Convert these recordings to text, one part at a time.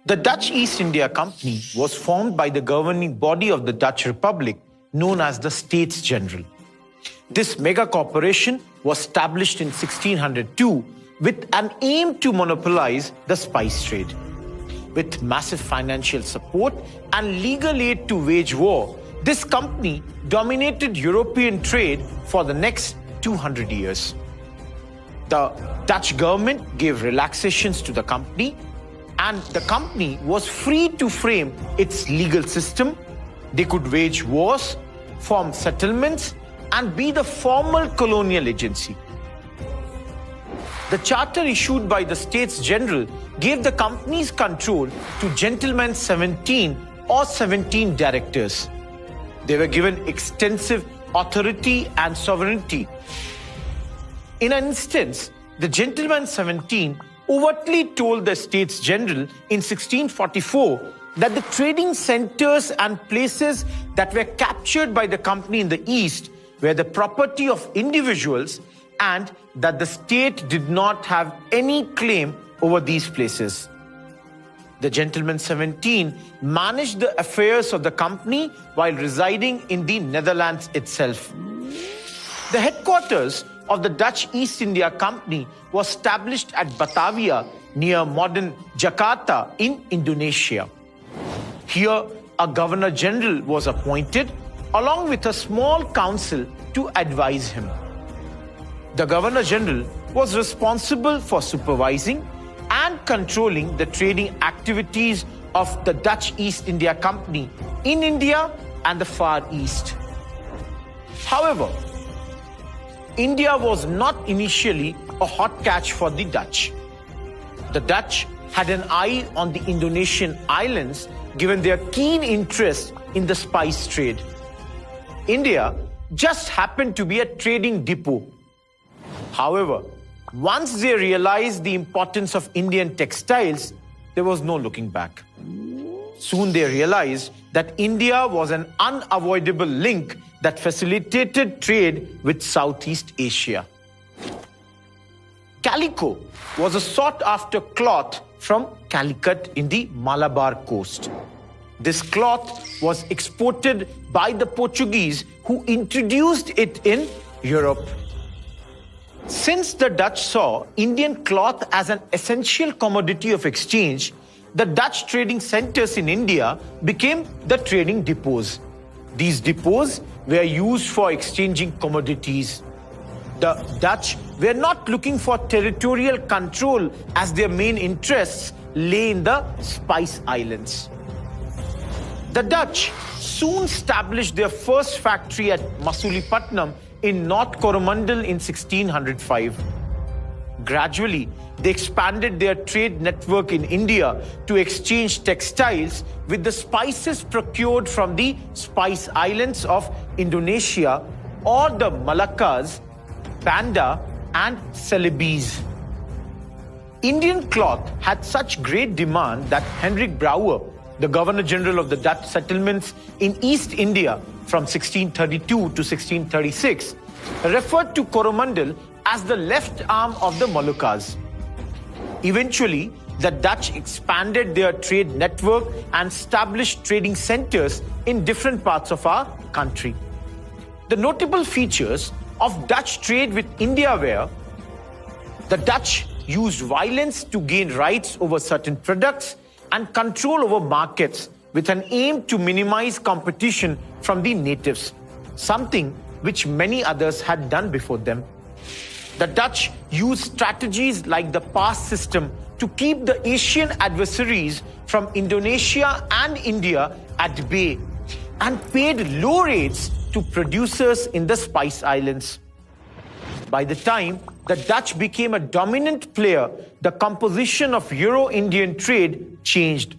The Dutch East India Company was formed by the governing body of the Dutch Republic, known as the States General. This mega corporation was established in 1602 with an aim to monopolize the spice trade. With massive financial support and legal aid to wage war, this company dominated European trade for the next 200 years. The Dutch government gave relaxations to the company, and the company was free to frame its legal system. They could wage wars, form settlements, and be the formal colonial agency. The charter issued by the States General gave the company's control to Gentlemen 17 or 17 directors. They were given extensive authority and sovereignty. In an instance, the Gentlemen 17 overtly told the States General in 1644 that the trading centers and places that were captured by the company in the East were the property of individuals and that the state did not have any claim over these places. The Gentlemen 17 managed the affairs of the company while residing in the Netherlands itself. The headquarters of the Dutch East India Company was established at Batavia near modern Jakarta in Indonesia. Here, a Governor General was appointed along with a small council to advise him. The Governor General was responsible for supervising and controlling the trading activities of the Dutch East India Company in India and the Far East. However, India was not initially a hot catch for the Dutch. The Dutch had an eye on the Indonesian islands given their keen interest in the spice trade. India just happened to be a trading depot. However, once they realized the importance of Indian textiles, there was no looking back. Soon they realized that India was an unavoidable link that facilitated trade with Southeast Asia. Calico was a sought-after cloth from Calicut in the Malabar coast. This cloth was exported by the Portuguese who introduced it in Europe. Since the Dutch saw Indian cloth as an essential commodity of exchange, the Dutch trading centers in India became the trading depots. These depots were used for exchanging commodities. The Dutch were not looking for territorial control as their main interests lay in the Spice Islands. The Dutch soon established their first factory at Masulipatam in North Coromandel in 1605. Gradually, they expanded their trade network in India to exchange textiles with the spices procured from the Spice Islands of Indonesia or the Malaccas, Banda and Celebes. Indian cloth had such great demand that Hendrik Brouwer, the Governor General of the Dutch settlements in East India from 1632 to 1636, referred to Coromandel as the left arm of the Moluccas. Eventually, the Dutch expanded their trade network and established trading centers in different parts of our country. The notable features of Dutch trade with India were the Dutch used violence to gain rights over certain products and control over markets with an aim to minimize competition from the natives, something which many others had done before them. The Dutch used strategies like the pass system to keep the Asian adversaries from Indonesia and India at bay and paid low rates to producers in the Spice Islands. By the time the Dutch became a dominant player, the composition of Euro-Indian trade changed.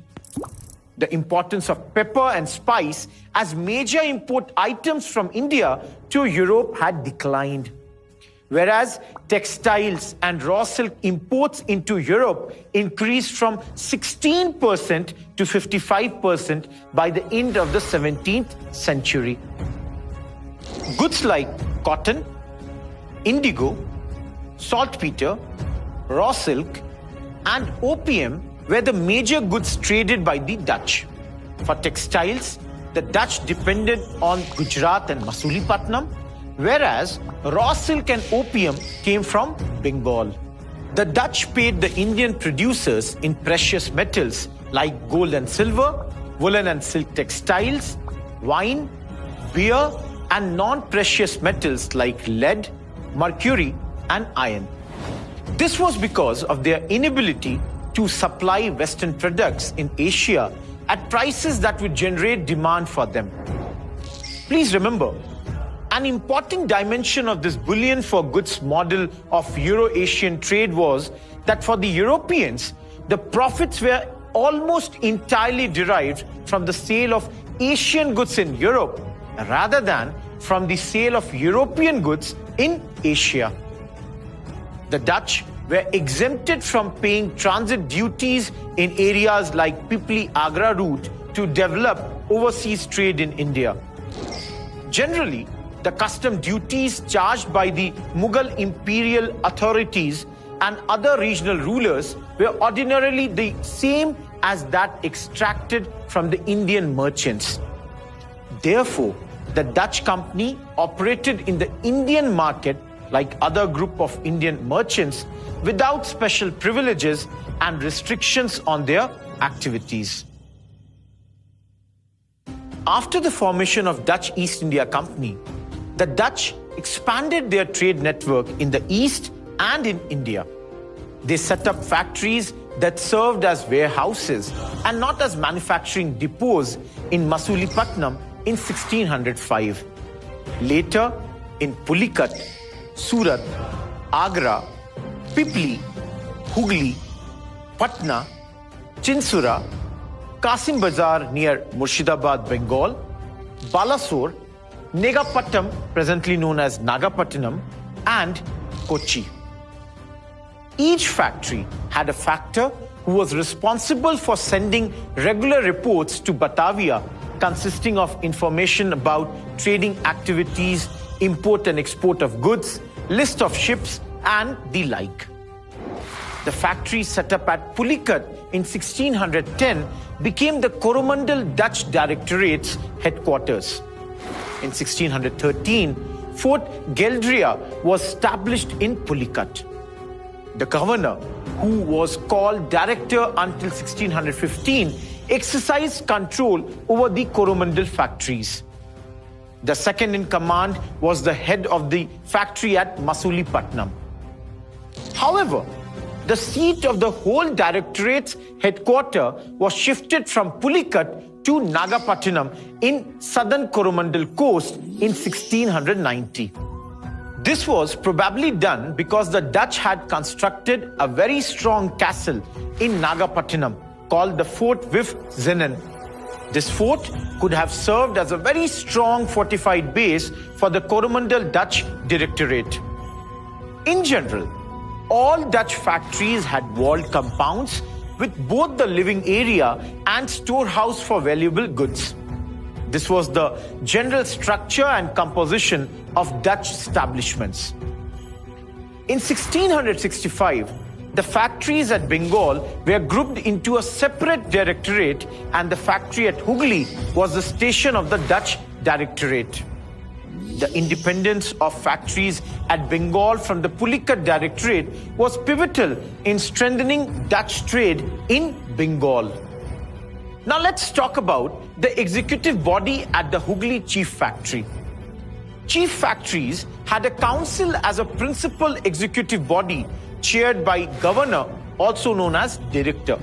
The importance of pepper and spice as major import items from India to Europe had declined. Whereas textiles and raw silk imports into Europe increased from 16% to 55% by the end of the 17th century. Goods like cotton, indigo, saltpeter, raw silk, and opium were the major goods traded by the Dutch. For textiles, the Dutch depended on Gujarat and Masulipatam, whereas raw silk and opium came from Bengal. The Dutch paid the Indian producers in precious metals like gold and silver, woolen and silk textiles, wine, beer, and non-precious metals like lead, mercury, and iron. This was because of their inability to supply Western products in Asia at prices that would generate demand for them. Please remember, an important dimension of this bullion for goods model of Euro-Asian trade was that for the Europeans, the profits were almost entirely derived from the sale of Asian goods in Europe rather than from the sale of European goods in Asia. The Dutch were exempted from paying transit duties in areas like Pipli-Agra route to develop overseas trade in India. Generally, the custom duties charged by the Mughal imperial authorities and other regional rulers were ordinarily the same as that extracted from the Indian merchants. Therefore, the Dutch company operated in the Indian market like other group of Indian merchants without special privileges and restrictions on their activities. After the formation of Dutch East India Company, the Dutch expanded their trade network in the East and in India. They set up factories that served as warehouses and not as manufacturing depots in Masulipatam in 1605. Later, in Pulicat, Surat, Agra, Pipli, Hooghly, Patna, Chinsura, Kasim Bazar near Murshidabad, Bengal, Balasore, Negapattam, presently known as Nagapattinam, and Kochi. Each factory had a factor who was responsible for sending regular reports to Batavia consisting of information about trading activities, import and export of goods, list of ships, and the like. The factory set up at Pulicat in 1610 became the Coromandel Dutch Directorate's headquarters. In 1613, Fort Geldria was established in Pulicat. The governor, who was called director until 1615, exercised control over the Coromandel factories. The second in command was the head of the factory at Masulipatam. However, the seat of the whole directorate's headquarters was shifted from Pulicat to Nagapattinam in southern Coromandel coast in 1690. This was probably done because the Dutch had constructed a very strong castle in Nagapattinam called the Fort Vif Zenen. This fort could have served as a very strong fortified base for the Coromandel Dutch Directorate. In general, all Dutch factories had walled compounds with both the living area and storehouse for valuable goods. This was the general structure and composition of Dutch establishments. In 1665, the factories at Bengal were grouped into a separate directorate, and the factory at Hooghly was the station of the Dutch Directorate. The independence of factories at Bengal from the Pulicat Directorate was pivotal in strengthening Dutch trade in Bengal. Now let's talk about the executive body at the Hooghly Chief Factory. Chief factories had a council as a principal executive body chaired by governor, also known as director.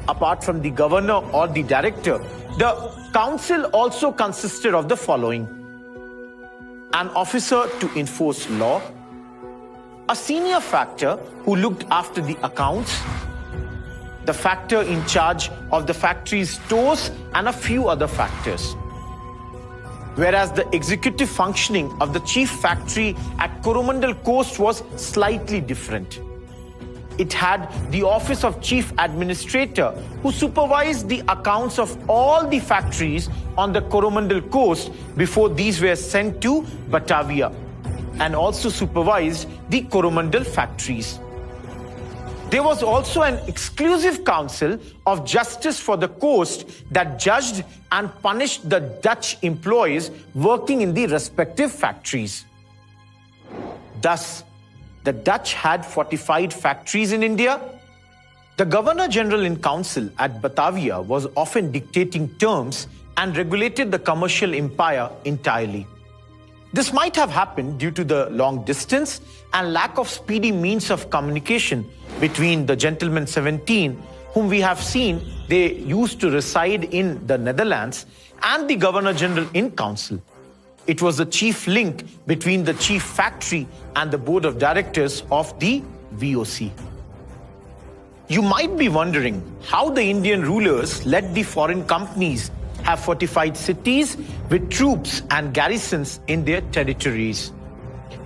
Apart from the governor or the director, the council also consisted of the following: an officer to enforce law, a senior factor who looked after the accounts, the factor in charge of the factory's stores, and a few other factors. Whereas the executive functioning of the chief factory at Coromandel Coast was slightly different. It had the office of chief administrator who supervised the accounts of all the factories on the Coromandel Coast before these were sent to Batavia, and also supervised the Coromandel factories. There was also an exclusive council of justice for the coast that judged and punished the Dutch employees working in the respective factories. Thus, the Dutch had fortified factories in India. The Governor-General in Council at Batavia was often dictating terms and regulated the commercial empire entirely. This might have happened due to the long distance and lack of speedy means of communication between the Gentlemen 17, whom we have seen they used to reside in the Netherlands, and the Governor-General in Council. It was the chief link between the chief factory and the board of directors of the VOC. You might be wondering how the Indian rulers let the foreign companies have fortified cities with troops and garrisons in their territories.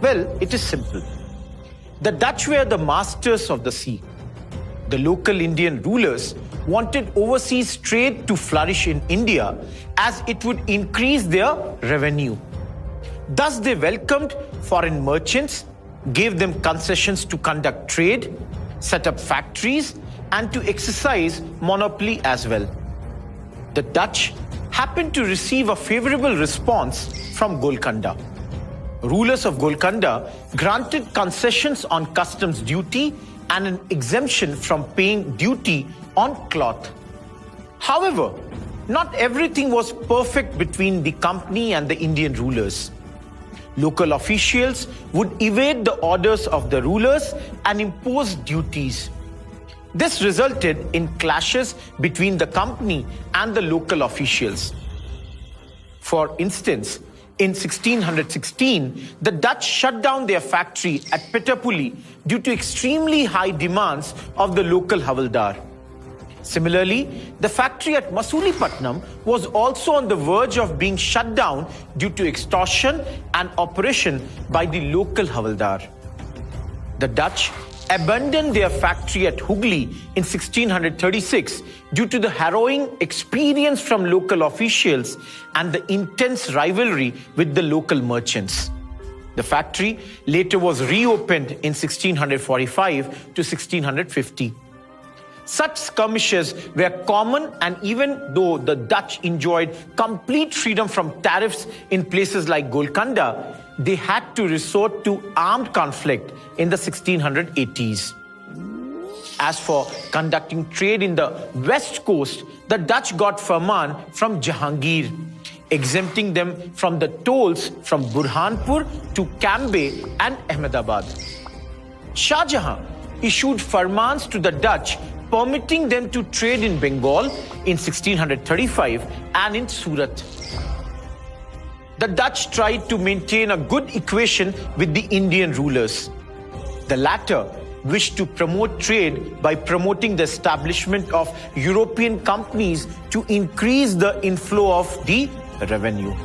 Well, it is simple. The Dutch were the masters of the sea. The local Indian rulers wanted overseas trade to flourish in India as it would increase their revenue. Thus, they welcomed foreign merchants, gave them concessions to conduct trade, set up factories, and to exercise monopoly as well. The Dutch happened to receive a favorable response from Golconda. Rulers of Golconda granted concessions on customs duty and an exemption from paying duty on cloth. However, not everything was perfect between the company and the Indian rulers. Local officials would evade the orders of the rulers and impose duties. This resulted in clashes between the company and the local officials. For instance, in 1616, the Dutch shut down their factory at Petapuli due to extremely high demands of the local Havaldar. Similarly, the factory at Masulipatnam was also on the verge of being shut down due to extortion and oppression by the local Havaldar. The Dutch abandoned their factory at Hooghly in 1636 due to the harrowing experience from local officials and the intense rivalry with the local merchants. The factory later was reopened in 1645 to 1650. Such skirmishes were common, and even though the Dutch enjoyed complete freedom from tariffs in places like Golconda, they had to resort to armed conflict in the 1680s. As for conducting trade in the west coast, the Dutch got firman from Jahangir, exempting them from the tolls from Burhanpur to Cambay and Ahmedabad. Shah Jahan issued firmans to the Dutch permitting them to trade in Bengal in 1635 and in Surat. The Dutch tried to maintain a good equation with the Indian rulers. The latter wished to promote trade by promoting the establishment of European companies to increase the inflow of the revenue.